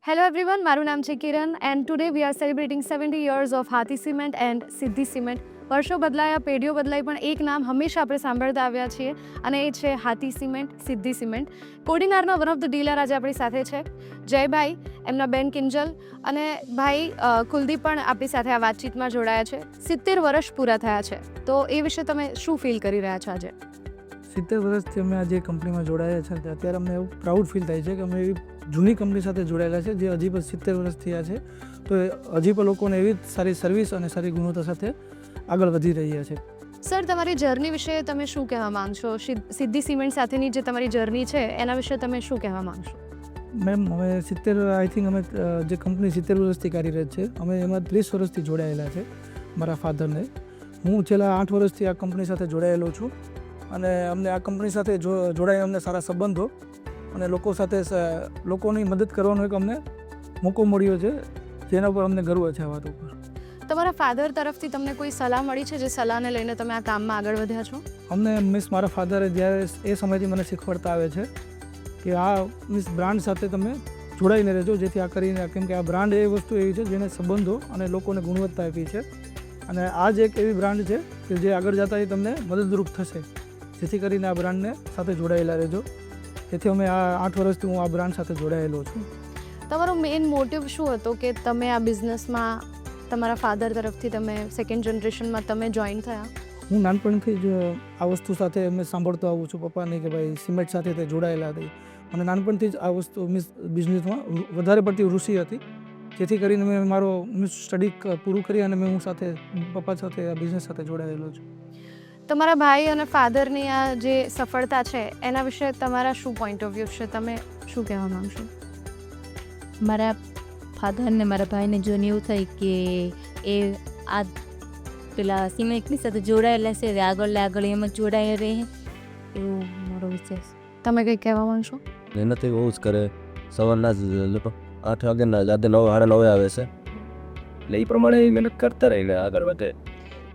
Hello everyone, મારું નામ છે Kiran and today we are celebrating 70 years of Hathi cement and Siddhi cement. વર્ષો બદલાયા, પેઢીઓ બદલાઈ, પણ એક નામ હંમેશા આપણે સાંભળતા આવ્યા છીએ અને એ છે હાથી સિમેન્ટ, સિદ્ધિ સિમેન્ટ. કોડીનારના વન ઓફ ધ ડીલર આજે આપણી સાથે છે જયભાઈ, એમના બેન કિંજલ અને ભાઈ કુલદીપ પણ આપણી સાથે આ વાતચીતમાં જોડાયા છે. 70 વર્ષ પૂરા થયા છે, તો એ વિશે તમે શું ફીલ કરી રહ્યા છો આજે? 70 વર્ષથી અમે આજે કંપનીમાં જોડાયા છે. અત્યારે અમને એવું પ્રાઉડ ફીલ થાય છે કે અમે એવી જૂની કંપની સાથે જોડાયેલા છે જે હજી પણ 70 વર્ષ થયા છે, તો હજી પણ લોકોને એવી જ સારી સર્વિસ અને સારી ગુણવત્તા સાથે આગળ વધી રહ્યા છે. સર, તમારી જર્ની વિશે તમે શું કહેવા માંગશો? સિદ્ધિ સિમેન્ટ સાથેની જે તમારી જર્ની છે એના વિશે તમે શું કહેવા માંગશો? મેમ, અમે 70 આઈ થિંક અમે જે કંપની 70 વર્ષથી કાર્યરત છે, અમે એમાં 30 વર્ષથી જોડાયેલા છે મારા ફાધરને. હું છેલ્લા 8 વર્ષથી આ કંપની સાથે જોડાયેલો છું અને અમને આ કંપની સાથે જોડાઈને અમને સારા સંબંધો અને લોકો સાથે લોકોની મદદ કરવાનો એક અમને મોકો મળ્યો છે, જેના ઉપર અમને ગર્વ છે આ વાત ઉપર. તમારા ફાધર તરફથી તમને કોઈ સલાહ મળી છે જે સલાહને લઈને તમે આ કામમાં આગળ વધ્યા છો? અમને મારા ફાધરે જ્યારે એ સમયથી મને શીખવાડતા આવે છે કે આ બ્રાન્ડ સાથે તમે જોડાઈને રહેજો, જેથી આ કરીને, કેમ કે આ બ્રાન્ડ એ વસ્તુ એવી છે જેને સંબંધો અને લોકોને ગુણવત્તા આપી છે અને આ જ એક એવી બ્રાન્ડ છે કે જે આગળ જતાં એ તમને મદદરૂપ થશે, જેથી કરીને આ બ્રાન્ડને સાથે જોડાયેલા રહેજો. તેથી અમે આ 8 વર્ષથી હું આ બ્રાન્ડ સાથે જોડાયેલો છું. તમારો મેઇન મોટિવ શું હતો કે તમે આ બિઝનેસમાં તમારા ફાધર તરફથી તમે સેકન્ડ જનરેશનમાં તમે જોઈન થયા? હું નાનપણથી જ આ વસ્તુ સાથે અમે સાંભળતો આવું છું પપ્પાની કે ભાઈ સિમેન્ટ સાથે તે જોડાયેલા હતી. મને નાનપણથી જ આ વસ્તુ બિઝનેસમાં વધારે પડતી રુચિ હતી, જેથી કરીને મેં મારો સ્ટડી પૂરું કરી અને હું સાથે પપ્પા સાથે આ બિઝનેસ સાથે જોડાયેલો છું. તમારા ભાઈ અને ફાધરની આ જે સફળતા છે એના વિશે તમારા શું પોઈન્ટ ઓફ વ્યૂ છે? તમે શું કહેવા માંગશો? મારા ફાધરને મારા ભાઈને જોઈને એવું થાય કે એ આ પેલા સિમેન્ટની સાથે જોડાયેલા છે, આગળ એમ જ જોડાયેલા રહે, એવું મારો વિચાર છે. તમે કંઈક કહેવા માંગશો? મહેનત બહુ જ કરે. સવારના 8 વાગ્યાના રાતે 9 સાડા 9 આવે છે, એટલે એ પ્રમાણે મહેનત કરતા રહીને આગળ વધે.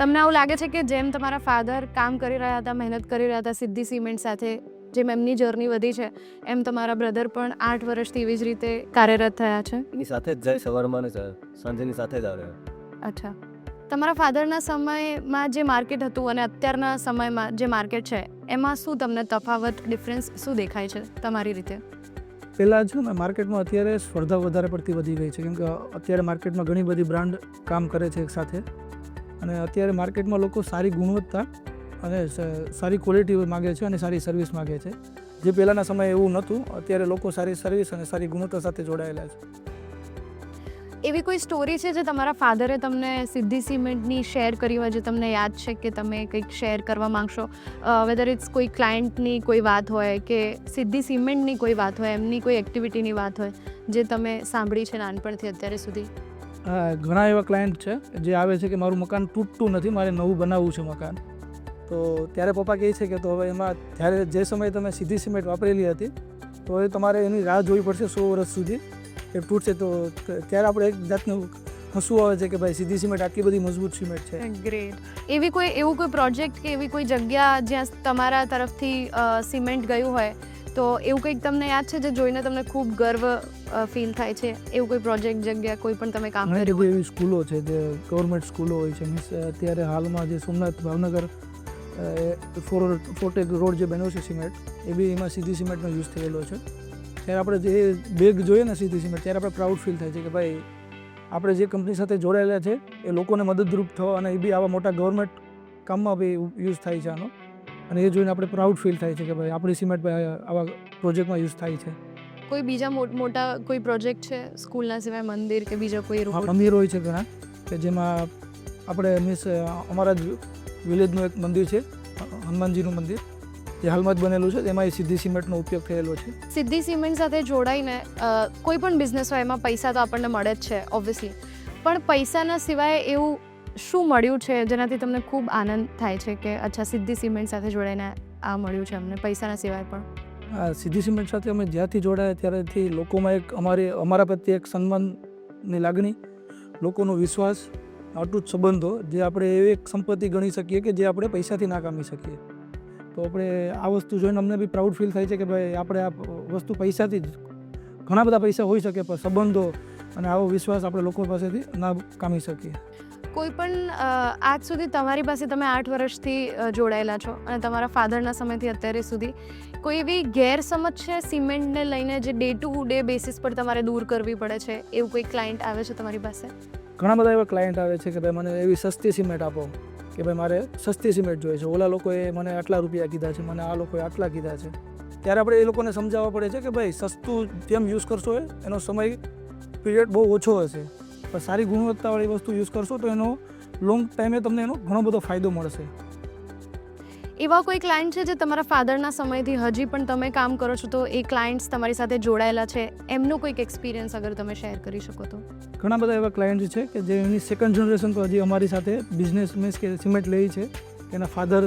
તમને આવું લાગે છે કે જેમ તમારા ફાધર કામ કરી રહ્યા હતા, મહેનત કરી રહ્યા હતા સિદ્ધિ સિમેન્ટ સાથે, જેમ એમની જર્ની વધી છે એમ તમારા બ્રધર પણ 8 વર્ષથી એવી જ રીતે કાર્યરત થયા છે? એની સાથે જ જાય, સવારમાં ને સાંજેની સાથે જ આવે. અચ્છા. તમારા ફાધરના સમયમાં જે માર્કેટ હતું અને અત્યારના સમયમાં જે માર્કેટ છે એમાં શું તમને તફાવત, ડિફરન્સ શું દેખાય છે તમારી રીતે? પહેલાં છે ને માર્કેટમાં અત્યારે સ્પર્ધા વધારે પડતી વધી ગઈ છે, કેમ કે અત્યારે માર્કેટમાં ઘણી બધી બ્રાન્ડ કામ કરે છે એક સાથે, અને અત્યારે માર્કેટમાં લોકો સારી ગુણવત્તા અને સારી ક્વોલિટી માગે છે અને સારી સર્વિસ માગે છે, જે પહેલાંના સમયે એવું નહોતું. અત્યારે લોકો સારી સર્વિસ અને સારી ગુણવત્તા સાથે જોડાયેલા છે. એવી કોઈ સ્ટોરી છે જે તમારા ફાધરે તમને સિદ્ધિ સિમેન્ટની શેર કરી હોય, જે તમને યાદ છે કે તમે કંઈક શેર કરવા માંગશો? વેધર ઇટ્સ કોઈ ક્લાયન્ટની કોઈ વાત હોય કે સિદ્ધિ સિમેન્ટની કોઈ વાત હોય, એમની કોઈ એક્ટિવિટીની વાત હોય જે તમે સાંભળી છે નાનપણથી અત્યારે સુધી? ઘણા એવા ક્લાયન્ટ છે જે આવે છે કે મારું મકાન તૂટતું નથી, મારે નવું બનાવવું છે મકાન. તો ત્યારે પપ્પા કહે છે કે તો હવે એમાં જ્યારે જે સમયે તમે સિદ્ધિ સિમેન્ટ વાપરેલી હતી તો એ તમારે એની રાહ જોવી પડશે 100 વર્ષ સુધી એ તૂટશે. તો ત્યારે આપણે એક જાતનું હસવું આવે છે કે ભાઈ સિદ્ધિ સિમેન્ટ આટલી બધી મજબૂત સિમેન્ટ છે. ગ્રેટ. એવું કોઈ પ્રોજેક્ટ કે એવી કોઈ જગ્યા જ્યાં તમારા તરફથી સિમેન્ટ ગયું હોય, તો એવું કંઈક તમને યાદ છે જે જોઈને તમને ખૂબ ગર્વ ફીલ થાય છે? એવું કોઈ પ્રોજેક્ટ, જગ્યા, કોઈ પણ તમે કામ ઘણી કર્યું બધી હોય? એવી સ્કૂલો છે જે ગવર્મેન્ટ સ્કૂલો હોય છે. મીન્સ અત્યારે હાલમાં જે સોમનાથ ભાવનગર ફોર્ટ રોડ જે બન્યો છે સિમેન્ટ, એ બી એમાં સિદ્ધિ સિમેન્ટનો યુઝ થયેલો છે. ત્યારે આપણે જે બેગ જોઈએ ને સિદ્ધિ સિમેન્ટ, ત્યારે આપણે પ્રાઉડ ફીલ થાય છે કે ભાઈ આપણે જે કંપની સાથે જોડાયેલા છે એ લોકોને મદદરૂપ થવા, અને એ બી આવા મોટા ગવર્મેન્ટ કામમાં બી યુઝ થાય છે આનો, અને એ જોઈને આપણે પ્રાઉડ ફીલ થાય છે કે ભાઈ આપણી સિમેન્ટ આવા પ્રોજેક્ટમાં યુઝ થાય છે. કોઈ બીજા મોટા કોઈ પ્રોજેક્ટ છે સ્કૂલના સિવાય, મંદિર કે બીજા કોઈ હા, મંદિર હોય છે ઘણા કે જેમાં આપણે મીન્સ અમારા જ વિલેજનું એક મંદિર છે, હનુમાનજીનું મંદિર, જે હાલમાં જ બનેલું છે, એમાં એ સિદ્ધિ સિમેન્ટનો ઉપયોગ થયેલો છે. સિદ્ધિ સિમેન્ટ સાથે જોડાઈને કોઈ પણ બિઝનેસ હોય એમાં પૈસા તો આપણને મળે જ છે ઓબ્વિયસલી, પણ પૈસાના સિવાય એવું શું મળ્યું છે જેનાથી તમને ખૂબ આનંદ થાય છે કે અચ્છા સિદ્ધિ સિમેન્ટ સાથે જોડાઈને આ મળ્યું છે અમને પૈસાના સિવાય પણ? સિદ્ધિ સિમેન્ટ સાથે અમે જ્યારથી જોડાયા ત્યારેથી લોકોમાં એક અમારા પ્રત્યે એક સન્માનની લાગણી, લોકોનો વિશ્વાસ, અતૂટ સંબંધો, જે આપણે એવી એક સંપત્તિ ગણી શકીએ કે જે આપણે પૈસાથી ના કામી શકીએ. તો આપણે આ વસ્તુ જોઈને અમને બી પ્રાઉડ ફીલ થાય છે કે ભાઈ આપણે આ વસ્તુ પૈસાથી જ ઘણા બધા પૈસા હોઈ શકે પણ સંબંધો અને આવો વિશ્વાસ આપણે લોકો પાસેથી ના કામી શકીએ. કોઈ પણ આજ સુધી તમારી પાસે તમે 8 વર્ષથી જોડાયેલા છો અને તમારા ફાધરના સમયથી અત્યારે સુધી કોઈ એવી ગેરસમજ છે સિમેન્ટને લઈને જે ડે ટુ ડે બેસિસ પર તમારે દૂર કરવી પડે છે, એવું કોઈ ક્લાયન્ટ આવે છે તમારી પાસે? ઘણા બધા એવા ક્લાયન્ટ આવે છે કે ભાઈ મને એવી સસ્તી સિમેન્ટ આપો, કે ભાઈ મારે સસ્તી સિમેન્ટ જોઈએ છે, ઓલા લોકોએ મને આટલા રૂપિયા કીધા છે, મને આ લોકોએ આટલા કીધા છે. ત્યારે આપણે એ લોકોને સમજાવવા પડે છે કે ભાઈ સસ્તું જેમ યુઝ કરશો એનો સમય પીરિયડ બહુ ઓછો હશે, પણ સારી ગુણવત્તાવાળી વસ્તુ યુઝ કરશો તો એનો લોંગ ટાઈમે તમને એનો ઘણો બધો ફાયદો મળશે. એવા કોઈ ક્લાયન્ટ છે જે તમારા ફાધરના સમયથી હજી પણ તમે કામ કરો છો તો એ ક્લાયન્ટ્સ તમારી સાથે જોડાયેલા છે, એમનો કોઈક એક્સપિરિયન્સ અગર તમે શેર કરી શકો તો? ઘણા બધા એવા ક્લાયન્ટ છે કે જે એની સેકન્ડ જનરેશન તો હજી અમારી સાથે બિઝનેસ મીન્સ કે સિમેન્ટ લે છે. એના ફાધર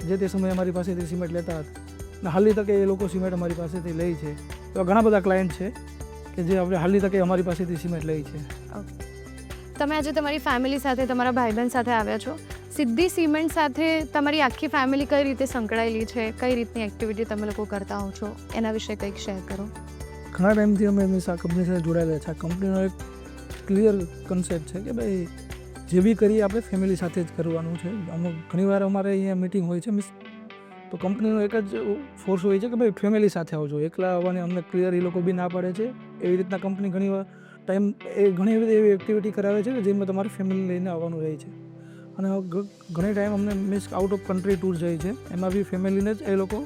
જે તે સમયે અમારી પાસેથી સિમેન્ટ લેતા હતા અને હાલની તકે એ લોકો સિમેન્ટ અમારી પાસેથી લે છે. એવા ઘણા બધા ક્લાયન્ટ છે કે જે આપણે હાલની તકે અમારી પાસેથી સિમેન્ટ લે છે. તમે આજે તમારી ફેમિલી સાથે, તમારા ભાઈ બહેન સાથે આવ્યા છો. સિદ્ધિ સિમેન્ટ સાથે તમારી આખી ફેમિલી કઈ રીતે સંકળાયેલી છે, કઈ રીતની એક્ટિવિટી તમે લોકો કરતા હો છો, એના વિશે કંઈક શેર કરો. ઘણા ટાઈમથી અમે આ કંપની સાથે જોડાયેલા છે. આ કંપનીનો એક ક્લિયર કન્સેપ્ટ છે કે ભાઈ જે બી કરીએ આપણે ફેમિલી સાથે જ કરવાનું છે. અમુક ઘણીવાર અમારે અહીંયા મિટિંગ હોય છે તો કંપનીનો એક જ ફોર્સ હોય છે કે ભાઈ ફેમિલી સાથે આવજો, એકલા આવવાને અમને ક્લિયર એ લોકો બી ના પાડે છે. એવી રીતના કંપની ઘણીવાર ટાઈમ ઘણી બધી એવી એક્ટિવિટી કરાવે છે કે જેમાં તમારે ફેમિલી લઈને આવવાનું રહે છે. અને ઘણી ટાઈમ અમને means out of country tour જાય છે, એમાં બી ફેમિલીને જ એ લોકો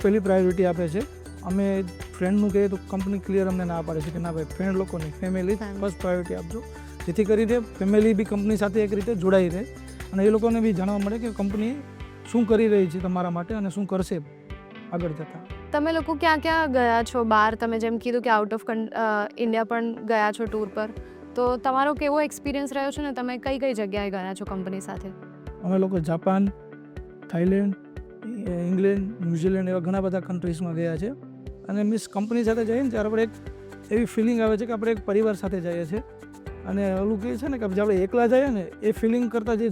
પહેલી પ્રાયોરિટી આપે છે. અમે ફ્રેન્ડનું કહીએ તો કંપની ક્લિયર અમને ના પાડે છે કે ના ભાઈ ફ્રેન્ડ લોકોની ફેમિલી ફર્સ્ટ પ્રાયોરિટી આપજો, જેથી કરીને ફેમિલી બી કંપની સાથે એક રીતે જોડાઈ રહે અને એ લોકોને બી જાણવા મળે કે કંપની શું કરી રહી છે તમારા માટે અને શું કરશે આગળ જતાં. તમે લોકો ક્યાં ક્યાં ગયા છો બહાર? તમે જેમ કીધું કે આઉટ ઓફ ઇન્ડિયા પણ ગયા છો ટૂર પર, તો તમારો કેવો એક્સપિરિયન્સ રહ્યો છે ને તમે કઈ કઈ જગ્યાએ ગયા છો કંપની સાથે? અમે લોકો જાપાન, થાઈલેન્ડ, ઇંગ્લેન્ડ, ન્યૂઝીલેન્ડ એવા ઘણા બધા કન્ટ્રીઝમાં ગયા છે. અને મીન્સ કંપની સાથે જઈએ ને ત્યારે આપણે એક એવી ફિલિંગ આવે છે કે આપણે એક પરિવાર સાથે જઈએ છીએ. અને ઓલું કહે છે ને કે આપણે એકલા જઈએ ને એ ફિલિંગ કરતાં જે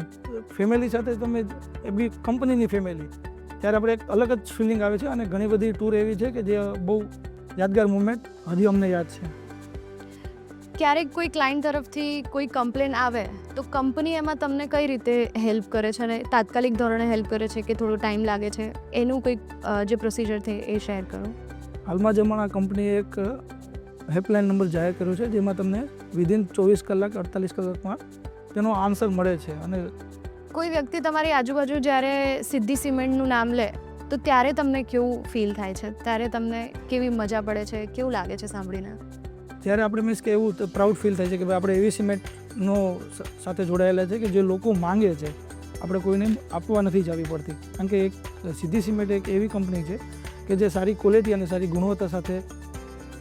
ફેમિલી સાથે તમે એ બી કંપનીની ફેમિલી, ત્યારે આપણે એક અલગ જ ફિલિંગ આવે છે. અને ઘણી બધી ટૂર એવી છે કે જે બહુ યાદગાર મુમેન્ટ હજી અમને યાદ છે. ક્યારેક કોઈ ક્લાયન્ટ તરફથી કોઈ કમ્પ્લેન આવે તો કંપની એમાં તમને કઈ રીતે હેલ્પ કરે છે અને તાત્કાલિક ધોરણે હેલ્પ કરે છે કે થોડો ટાઈમ લાગે છે, એનું કંઈક જે પ્રોસિજર છે એ શેર કરો. હાલમાં જ હમણાં કંપનીએ એક હેલ્પલાઇન નંબર જાહેર કર્યો છે જેમાં તમને વિધિન 24 કલાક 48 કલાકમાં તેનો આન્સર મળે છે. અને કોઈ વ્યક્તિ તમારી આજુબાજુ જ્યારે સિદ્ધિ સિમેન્ટનું નામ લે તો ત્યારે તમને કેવું ફીલ થાય છે, ત્યારે તમને કેવી મજા પડે છે, કેવું લાગે છે સાંભળીને? ત્યારે આપણે મીન્સ કે એવું પ્રાઉડ ફીલ થાય છે કે ભાઈ આપણે એવી સિમેન્ટનો સાથે જોડાયેલા છે કે જે લોકો માંગે છે, આપણે કોઈને આપવા નથી જવી પડતી. કારણ કે એક સિદ્ધિ સિમેન્ટ એક એવી કંપની છે કે જે સારી ક્વોલિટી અને સારી ગુણવત્તા સાથે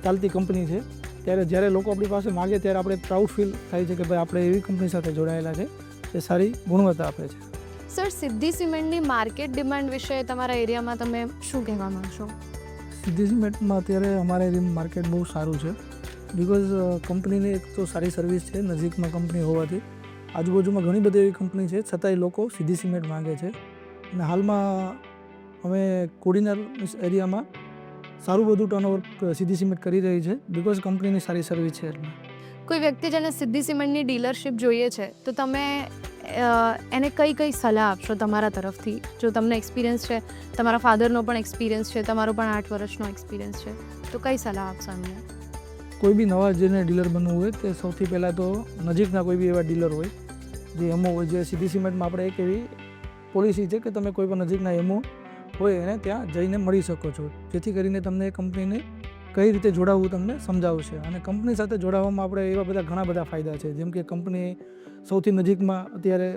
ચાલતી કંપની છે. ત્યારે જ્યારે લોકો આપણી પાસે માગે ત્યારે આપણે પ્રાઉડ ફીલ થાય છે કે ભાઈ આપણે એવી કંપની સાથે જોડાયેલા છે જે સારી ગુણવત્તા આપે છે. સર, સિદ્ધિ સિમેન્ટની માર્કેટ ડિમાન્ડ વિશે તમારા એરિયામાં તમે શું કહેવા માંગશો? સિદ્ધિ સિમેન્ટમાં અત્યારે અમારા એરિયામાં માર્કેટ બહુ સારું છે. બિકોઝ કંપનીની એક તો સારી સર્વિસ છે, નજીકમાં કંપની હોવાથી આજુબાજુમાં ઘણી બધી એવી કંપની છે છતાંય લોકો સિદ્ધિ સિમેન્ટ માંગે છે. અને હાલમાં અમે કોડીનાર એરિયામાં સારું બધું ટર્નઓવર સિદ્ધિ સિમેન્ટ કરી રહી છે બિકોઝ કંપનીની સારી સર્વિસ છે. એટલે કોઈ વ્યક્તિ જેને સિદ્ધિ સિમેન્ટની ડીલરશિપ જોઈએ છે તો તમે એને કઈ કઈ સલાહ આપશો તમારા તરફથી? જો તમને એક્સપિરિયન્સ છે, તમારા ફાધરનો પણ એક્સપિરિયન્સ છે, તમારો પણ 8 વર્ષનો એક્સપિરિયન્સ છે, તો કઈ સલાહ આપશો એમને? કોઈ બી નવા જેને ડીલર બનવું હોય તે સૌથી પહેલાં તો નજીકના કોઈ બી એવા ડીલર હોય જે એમઓ હોય, જે સિદ્ધિ સિમેન્ટમાં આપણે એક એવી પોલિસી છે કે તમે કોઈ પણ નજીકના એમઓ હોય એને ત્યાં જઈને મળી શકો છો, જેથી કરીને તમને એ કંપનીને કઈ રીતે જોડાવવું તમને સમજાવશે. અને કંપની સાથે જોડાવામાં આપણે એવા બધા ઘણા બધા ફાયદા છે, જેમ કે કંપની સૌથી નજીકમાં અત્યારે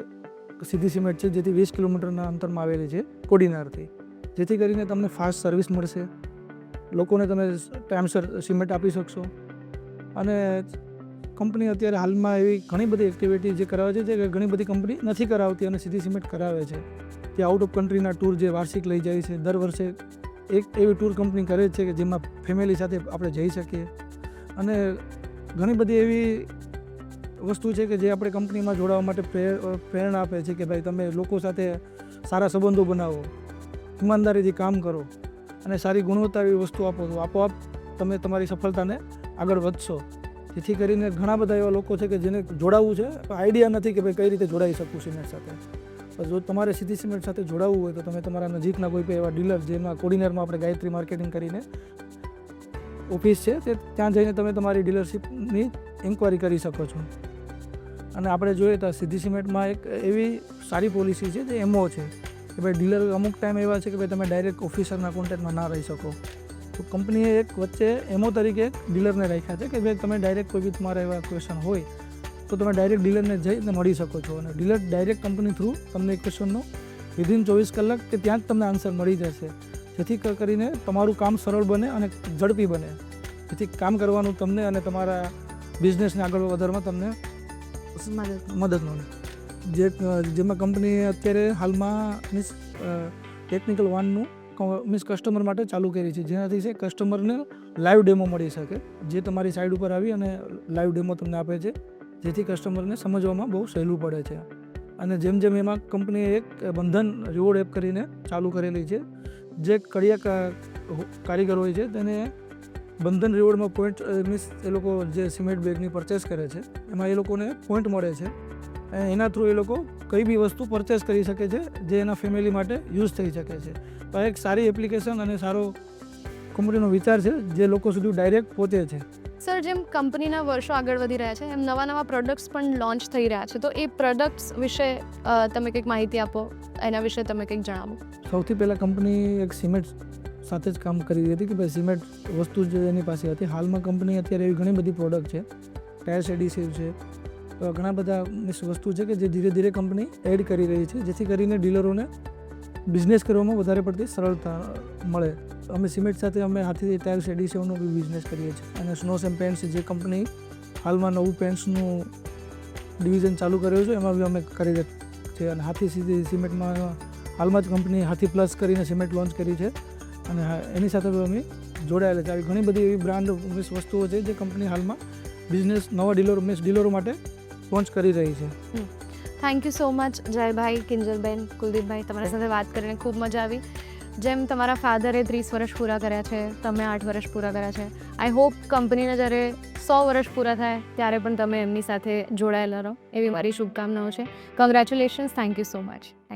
સિદ્ધિ સિમેન્ટ છે જેથી 20 કિલોમીટરના અંતરમાં આવેલી છે કોડીનારથી, જેથી કરીને તમને ફાસ્ટ સર્વિસ મળશે, લોકોને તમે ટાઈમસર સિમેન્ટ આપી શકશો. અને કંપની અત્યારે હાલમાં એવી ઘણી બધી એક્ટિવિટી જે કરાવે છે જે ઘણી બધી કંપની નથી કરાવતી અને સિદ્ધિ સિમેન્ટ કરાવે છે. જે આઉટ ઓફ કન્ટ્રીના ટૂર જે વાર્ષિક લઈ જાય છે, દર વર્ષે એક એવી ટૂર કંપની કરે છે કે જેમાં ફેમિલી સાથે આપણે જઈ શકીએ. અને ઘણી બધી એવી વસ્તુ છે કે જે આપણે કંપનીમાં જોડાવા માટે પ્રેરણા આપે છે કે ભાઈ તમે લોકો સાથે સારા સંબંધો બનાવો, ઈમાનદારીથી કામ કરો અને સારી ગુણવત્તા એવી વસ્તુ આપો તો આપોઆપ તમે તમારી સફળતાને આગળ વધશો. જેથી કરીને ઘણા બધા એવા લોકો છે કે જેને જોડાવવું છે, આઈડિયા નથી કે ભાઈ કઈ રીતે જોડાઈ શકું સિમેન્ટ સાથે. પણ જો તમારે સિદ્ધિ સિમેન્ટ સાથે જોડાવવું હોય તો તમે તમારા નજીકના કોઈ પણ એવા ડીલર, જેમાં કોર્ડિનેરમાં આપણે ગાયત્રી માર્કેટિંગ કરીને ઓફિસ છે, તે ત્યાં જઈને તમે તમારી ડીલરશીપની ઇન્ક્વાયરી કરી શકો છો. અને આપણે જોઈએ તો સિદ્ધિ સિમેન્ટમાં એક એવી સારી પોલિસી છે જે એમઓ છે કે ભાઈ ડીલર અમુક ટાઈમ એવા છે કે ભાઈ તમે ડાયરેક્ટ ઓફિસરના કોન્ટેક્ટમાં ના રહી શકો. તો કંપનીએ એક વચ્ચે એમઓ તરીકે એક ડીલરને રાખ્યા છે કે ભાઈ તમે ડાયરેક્ટ કોઈ બી તમારા એવા ક્વેશ્ચન હોય તો તમે ડાયરેક્ટ ડીલરને જઈને મળી શકો છો. અને ડીલર ડાયરેક્ટ કંપની થ્રુ તમને ક્વેશ્ચનનો વિધિન 24 કલાક કે ત્યાં જ તમને આન્સર મળી જશે. જેથી કરીને તમારું કામ સરળ બને અને ઝડપી બને. જેથી કામ કરવાનું તમને અને તમારા બિઝનેસને આગળ વધારવામાં તમને મદદ મળે. જેમાં કંપનીએ અત્યારે હાલમાં ટેકનિકલ વાનનું કસ્ટમર માટે ચાલુ કરી છે, જેનાથી છે કસ્ટમરને લાઈવ ડેમો મળી શકે, જે તમારી સાઇટ ઉપર આવી અને લાઈવ ડેમો તમને આપે છે, જેથી કસ્ટમરને સમજવામાં બહુ સહેલું પડે છે. અને જેમ જેમ એમાં કંપનીએ એક બંધન રિવોર્ડ એપ કરીને ચાલુ કરેલી છે, જે કડિયા કારીગર હોય છે તેને બંધન રિવોર્ડમાં પોઈન્ટ મીન્સ એ લોકો જે સિમેન્ટ બેગની પરચેસ કરે છે એમાં એ લોકોને પોઈન્ટ મળે છે. એના થ્રુ એ લોકો કઈ બી વસ્તુ પરચેસ કરી શકે છે જે એના ફેમિલી માટે યુઝ થઈ શકે છે. તો આ એક સારી એપ્લિકેશન અને સારો કંપનીનો વિચાર છે જે લોકો સુધી ડાયરેક્ટ પહોંચે છે. સર, જેમ કંપનીના વર્ષો આગળ વધી રહ્યા છે એમ નવા પ્રોડક્ટ્સ પણ લોન્ચ થઈ રહ્યા છે, તો એ પ્રોડક્ટ્સ વિશે તમે કંઈક માહિતી આપો, એના વિશે તમે કંઈક જણાવો. સૌથી પહેલાં કંપની એક સિમેન્ટ સાથે જ કામ કરી રહી હતી કે ભાઈ સિમેન્ટ વસ્તુ જ એની પાસે હતી. હાલમાં કંપની અત્યારે એવી ઘણી બધી પ્રોડક્ટ છે, ટાયર્સ એડિસિવ છે, ઘણા બધા વસ્તુ છે કે જે ધીરે ધીરે કંપની એડ કરી રહી છે, જેથી કરીને ડીલરોને બિઝનેસ કરવામાં વધારે પડતી સરળતા મળે. અમે સિમેન્ટ સાથે અમે હાથી ટાયર્સ એડિસિવનો બી બિઝનેસ કરીએ છીએ. અને સ્નોસ એન્ડ પેન્ટ્સ જે કંપની હાલમાં નવું પેન્ટ્સનું ડિવિઝન ચાલુ કર્યું છે એમાં બી અમે કરી છે. અને હાથી સિમેન્ટમાં હાલમાં જ કંપની હાથી પ્લસ કરીને સિમેન્ટ લોન્ચ કરી છે અને એની સાથે અમે જોડાયેલા છે. આવી ઘણી બધી એવી બ્રાન્ડ વસ્તુઓ છે જે કંપની હાલમાં બિઝનેસ નવા ડીલરો માટે લોન્ચ કરી રહી છે. Thank you so much Jaybhai, Kinjalben, Kuldeepbhai, તમારી સાથે વાત કરીને ખૂબ મજા આવી. જેમ તમારા ફાધરે 30 વર્ષ પૂરા કર્યા છે, તમે 8 વર્ષ પૂરા કર્યા છે, આઈ હોપ કંપનીને જ્યારે 100 વર્ષ પૂરા થાય ત્યારે પણ તમે એમની સાથે જોડાયેલા રહો, એવી મારી શુભકામનાઓ છે. Congratulations. Thank you so much. Thank